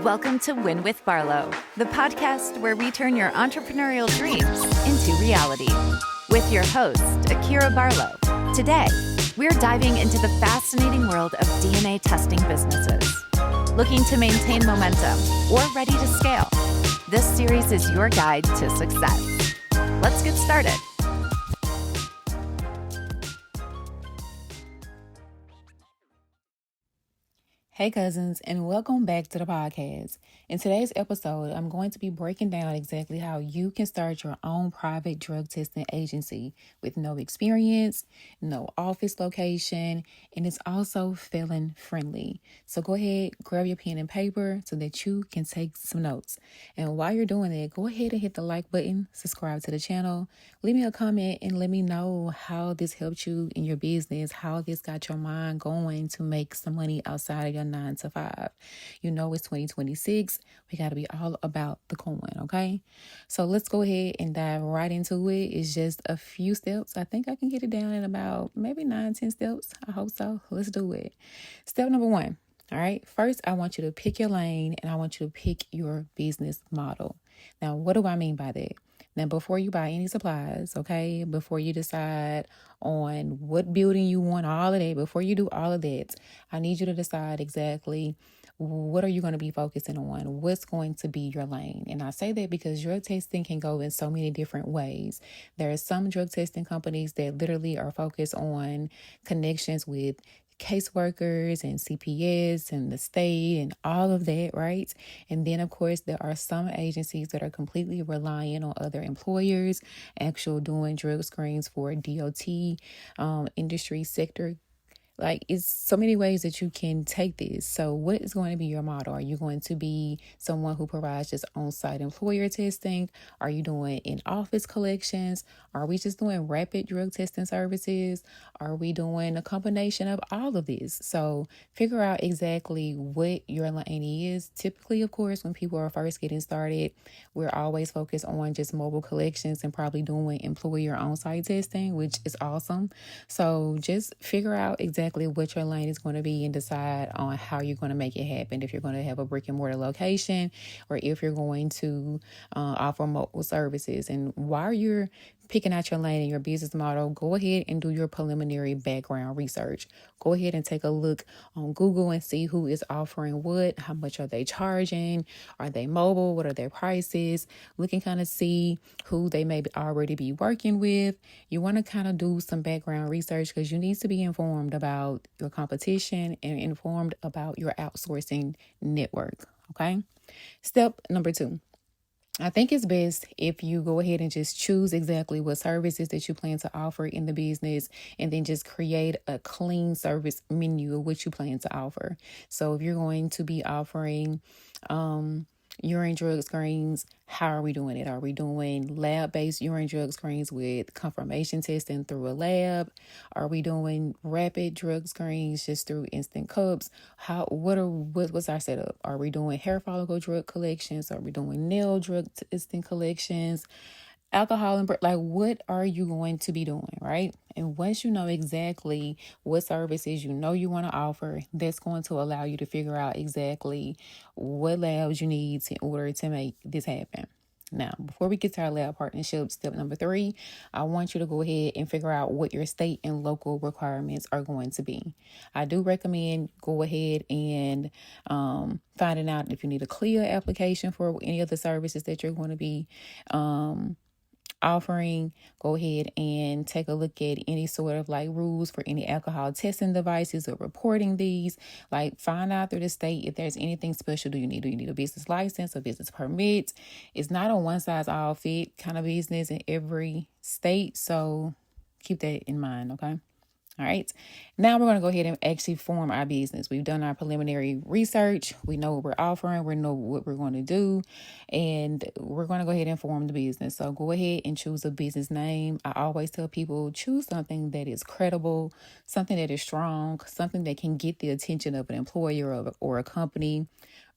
Welcome to Win with Barlow, the podcast where we turn your entrepreneurial dreams into reality. With your host, Akira Barlow. Today, we're diving into the fascinating world of DNA testing businesses. Looking to maintain momentum or ready to scale? This series is your guide to success. Let's get started. Hey cousins, and welcome back to the podcast. In today's episode, I'm going to be breaking down exactly how you can start your own private drug testing agency with no experience, no office location, and it's also felon friendly. So go ahead, grab your pen and paper so that you can take some notes. And while you're doing that, go ahead and hit the like button, subscribe to the channel, leave me a comment, and let me know how this helped you in your business, how this got your mind going to make some money outside of your 9 to 5. You know, it's 2026. We got to be all about the coin, okay? So let's go ahead and dive right into it. It's just a few steps. I think I can get it down in about maybe 9-10 steps. I hope so. Let's do it. Step number 1. All right. First, I want you to pick your lane and I want you to pick your business model. Now, what do I mean by that? Now, before you buy any supplies, okay, before you decide on what building you want, all of that, before you do all of that, I need you to decide exactly what are you going to be focusing on? What's going to be your lane? And I say that because drug testing can go in so many different ways. There are some drug testing companies that literally are focused on connections with caseworkers and CPS and the state and all of that, right? And then, of course, there are some agencies that are completely reliant on other employers, actual doing drug screens for DOT, industry sector. Like, it's so many ways that you can take this. So what is going to be your model? Are you going to be someone who provides just on-site employer testing? Are you doing in-office collections? Are we just doing rapid drug testing services? Are we doing a combination of all of this? So figure out exactly what your lane is. Typically, of course, when people are first getting started, we're always focused on just mobile collections and probably doing employer on-site testing, which is awesome. So just figure out exactly what your lane is going to be and decide on how you're going to make it happen. If you're going to have a brick and mortar location or if you're going to offer mobile services. And while you're picking out your lane and your business model, go ahead and do your preliminary background research. Go ahead and take a look on Google and see who is offering what, how much are they charging, are they mobile, what are their prices. Look and kind of see who they may already be working with. You want to kind of do some background research because you need to be informed about your competition and informed about your outsourcing network, okay? Step number 2. I think it's best if you go ahead and just choose exactly what services that you plan to offer in the business and then just create a clean service menu of what you plan to offer. So if you're going to be offering urine drug screens, how are we doing it? Are we doing lab-based urine drug screens with confirmation testing through a lab? Are we doing rapid drug screens just through instant cups? What's our setup? Are we doing hair follicle drug collections? Are we doing nail drug testing collections? Alcohol and like, what are you going to be doing, right? And once you know exactly what services you know you want to offer, that's going to allow you to figure out exactly what labs you need in order to make this happen. Now, before we get to our lab partnership, step number 3, I want you to go ahead and figure out what your state and local requirements are going to be. I do recommend go ahead and finding out if you need a CLIA application for any of the services that you're going to be offering. Go ahead and take a look at any sort of like rules for any alcohol testing devices or reporting these. Like, find out through the state if there's anything special. Do you need a business license, a business permit? It's not a one size all fit kind of business in every state, so keep that in mind, okay? All right. Now we're going to go ahead and actually form our business. We've done our preliminary research. We know what we're offering. We know what we're going to do. And we're going to go ahead and form the business. So go ahead and choose a business name. I always tell people, choose something that is credible, something that is strong, something that can get the attention of an employer or a company.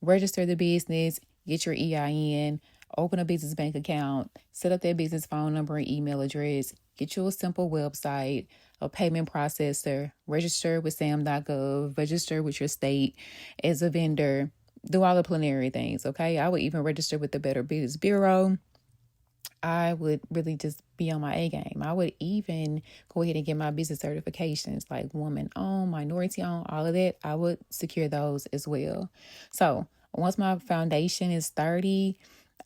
Register the business, get your EIN, open a business bank account, set up their business phone number and email address, get you a simple website, a payment processor, register with SAM.gov, register with your state as a vendor, do all the preliminary things, okay? I would even register with the Better Business Bureau. I would really just be on my A game. I would even go ahead and get my business certifications like woman owned, minority owned, all of that. I would secure those as well. So once my foundation is 30,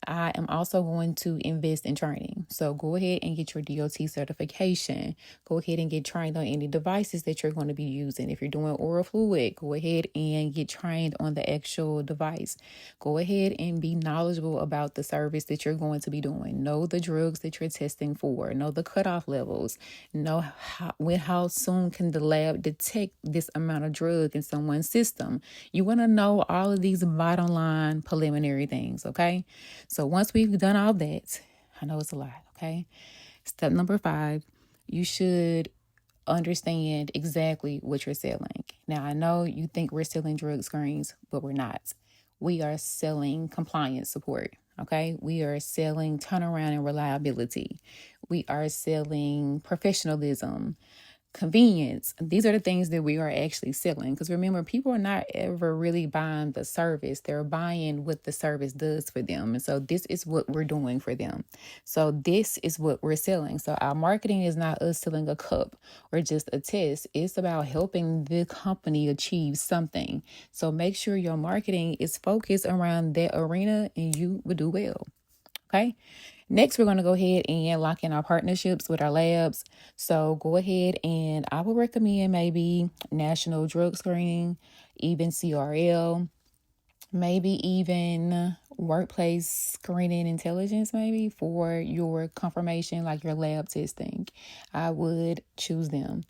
I am also going to invest in training. So go ahead and get your DOT certification. Go ahead and get trained on any devices that you're going to be using. If you're doing oral fluid, go ahead and get trained on the actual device. Go ahead and be knowledgeable about the service that you're going to be doing. Know the drugs that you're testing for. Know the cutoff levels. Know how soon can the lab detect this amount of drug in someone's system. You want to know all of these bottom line preliminary things, okay? So once we've done all that, I know it's a lot, okay? Step number 5, you should understand exactly what you're selling. Now, I know you think we're selling drug screens, but we're not. We are selling compliance support, okay? We are selling turnaround and reliability. We are selling professionalism, convenience. These are the things that we are actually selling. Because remember, people are not ever really buying the service. They're buying what the service does for them. And so this is what we're doing for them. So this is what we're selling. So our marketing is not us selling a cup or just a test. It's about helping the company achieve something. So make sure your marketing is focused around that arena and you will do well. Okay. Next, we're going to go ahead and lock in our partnerships with our labs. So go ahead and I would recommend maybe National Drug Screening, even CRL, maybe even Workplace Screening Intelligence, maybe for your confirmation, like your lab testing. I would choose them.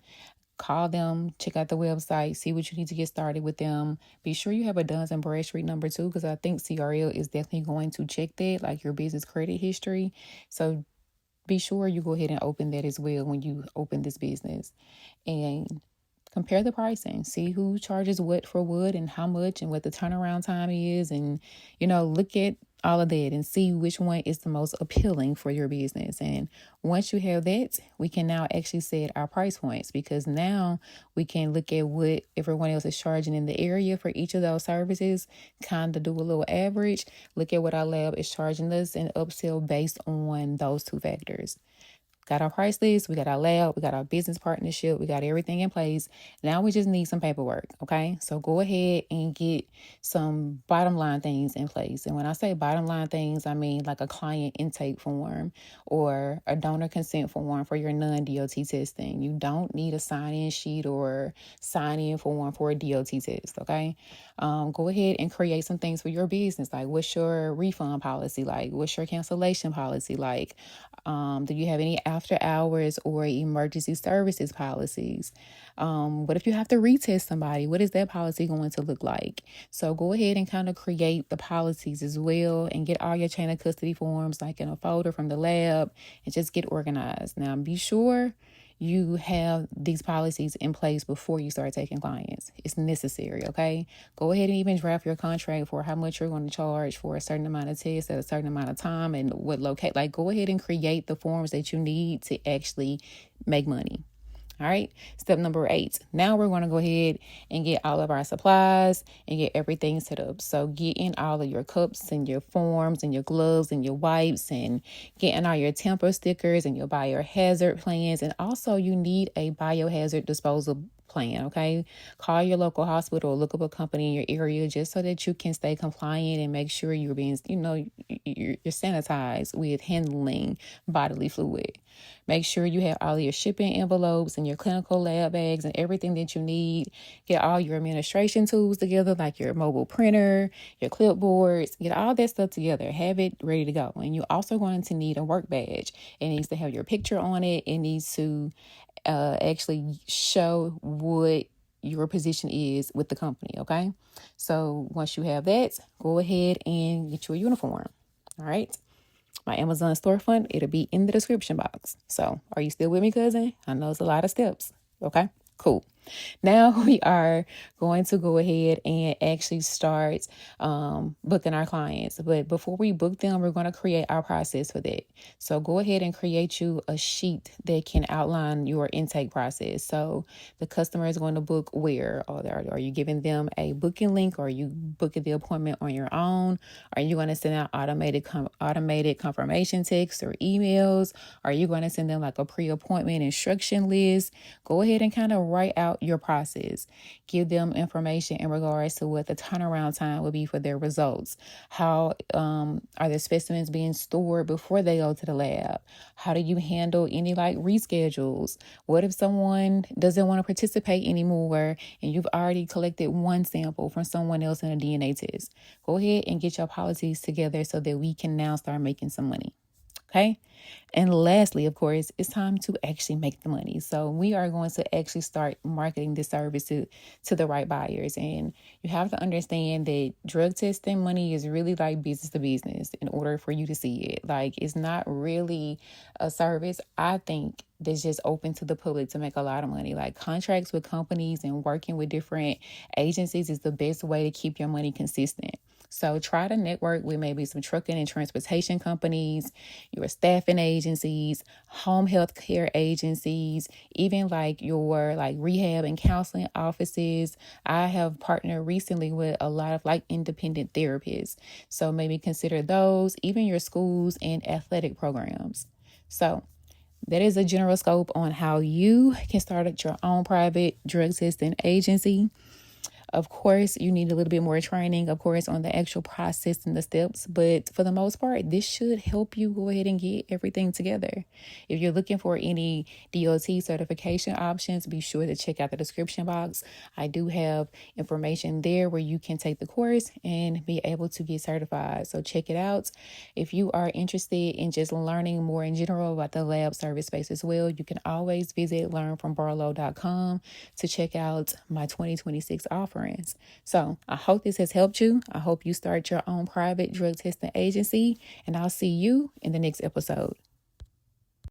Call them, check out the website, see what you need to get started with them. Be sure you have a Duns and Bradstreet number too, because I think CRL is definitely going to check that, like your business credit history. So be sure you go ahead and open that as well when you open this business. And compare the pricing, see who charges what for what and how much and what the turnaround time is. And, look at all of that and see which one is the most appealing for your business. And once you have that, we can now actually set our price points, because now we can look at what everyone else is charging in the area for each of those services, kind of do a little average, look at what our lab is charging us and upsell based on those 2 factors. Got our price list, we got our lab, we got our business partnership, we got everything in place. Now we just need some paperwork, okay? So go ahead and get some bottom line things in place. And when I say bottom line things, I mean like a client intake form or a donor consent form for your non-DOT testing. You don't need a sign-in sheet or sign-in form for a DOT test, okay? Go ahead and create some things for your business. Like, what's your refund policy like? What's your cancellation policy like? Do you have any after hours or emergency services policies? What if you have to retest somebody? What is that policy going to look like? So go ahead and kind of create the policies as well and get all your chain of custody forms like in a folder from the lab and just get organized. Now, be sure you have these policies in place before you start taking clients. It's necessary, okay? Go ahead and even draft your contract for how much you're going to charge for a certain amount of tests at a certain amount of time and what locate. Like, go ahead and create the forms that you need to actually make money. All right. Step number 8. Now we're going to go ahead and get all of our supplies and get everything set up. So getting all of your cups and your forms and your gloves and your wipes and getting all your temper stickers and your biohazard plans. And also you need a biohazard disposal plan, okay? Call your local hospital or look up a company in your area just so that you can stay compliant and make sure you're being, you're sanitized with handling bodily fluid. Make sure you have all your shipping envelopes and your clinical lab bags and everything that you need. Get all your administration tools together, like your mobile printer, your clipboards. Get all that stuff together. Have it ready to go. And you're also going to need a work badge. It needs to have your picture on it. It needs to actually show what your position is with the company, okay? So once you have that, go ahead and get you a uniform, all right? My Amazon storefront, it'll be in the description box. So are you still with me, cousin? I know it's a lot of steps, okay? Cool. Now we are going to go ahead and actually start booking our clients. But before we book them, we're going to create our process for that. So go ahead and create you a sheet that can outline your intake process. So the customer is going to book where? Are you giving them a booking link? Or are you booking the appointment on your own? Are you going to send out automated confirmation texts or emails? Are you going to send them like a pre-appointment instruction list? Go ahead and kind of write out your process. Give them information in regards to what the turnaround time will be for their results. How are the specimens being stored before they go to the lab? How do you handle any like reschedules? What if someone doesn't want to participate anymore and you've already collected one sample from someone else in a DNA test? Go ahead and get your policies together so that we can now start making some money. Okay. And lastly, of course, it's time to actually make the money. So we are going to actually start marketing this service to the right buyers. And you have to understand that drug testing money is really like business to business in order for you to see it. Like, it's not really a service, I think, that's just open to the public to make a lot of money. Like, contracts with companies and working with different agencies is the best way to keep your money consistent. So try to network with maybe some trucking and transportation companies, your staffing agencies, home health care agencies, even like your like rehab and counseling offices. I have partnered recently with a lot of like independent therapists. So maybe consider those, even your schools and athletic programs. So that is a general scope on how you can start your own private drug testing agency. Of course, you need a little bit more training, of course, on the actual process and the steps. But for the most part, this should help you go ahead and get everything together. If you're looking for any DOT certification options, be sure to check out the description box. I do have information there where you can take the course and be able to get certified. So check it out. If you are interested in just learning more in general about the lab service space as well, you can always visit learnfrombarlow.com to check out my 2026 offerings. So I hope this has helped you. I hope you start your own private drug testing agency, and I'll see you in the next episode.